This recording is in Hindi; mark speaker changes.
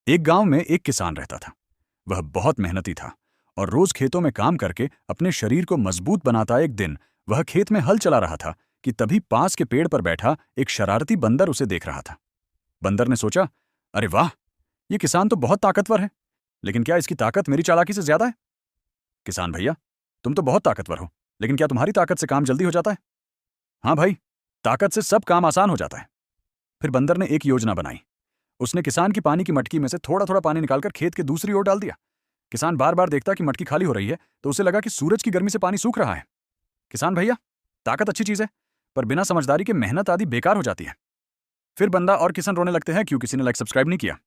Speaker 1: एक गांव में एक किसान रहता था। वह बहुत मेहनती था और रोज खेतों में काम करके अपने शरीर को मजबूत बनाता। एक दिन वह खेत में हल चला रहा था कि तभी पास के पेड़ पर बैठा एक शरारती बंदर उसे देख रहा था। बंदर ने सोचा, अरे वाह, ये किसान तो बहुत ताकतवर है, लेकिन क्या इसकी ताकत मेरी चालाकी से ज्यादा है? किसान भैया, तुम तो बहुत ताकतवर हो, लेकिन क्या तुम्हारी ताकत से काम जल्दी हो जाता है? हाँ भाई, ताकत से सब काम आसान हो जाता है। फिर बंदर ने एक योजना बनाई। उसने किसान की पानी की मटकी में से थोड़ा थोड़ा पानी निकालकर खेत के दूसरी ओर डाल दिया। किसान बार बार देखता कि मटकी खाली हो रही है, तो उसे लगा कि सूरज की गर्मी से पानी सूख रहा है। किसान भैया, ताकत अच्छी चीज है, पर बिना समझदारी के मेहनत आदि बेकार हो जाती है। फिर बंदा और किसान रोने लगते हैं क्यों किसी ने लाइक सब्सक्राइब नहीं किया।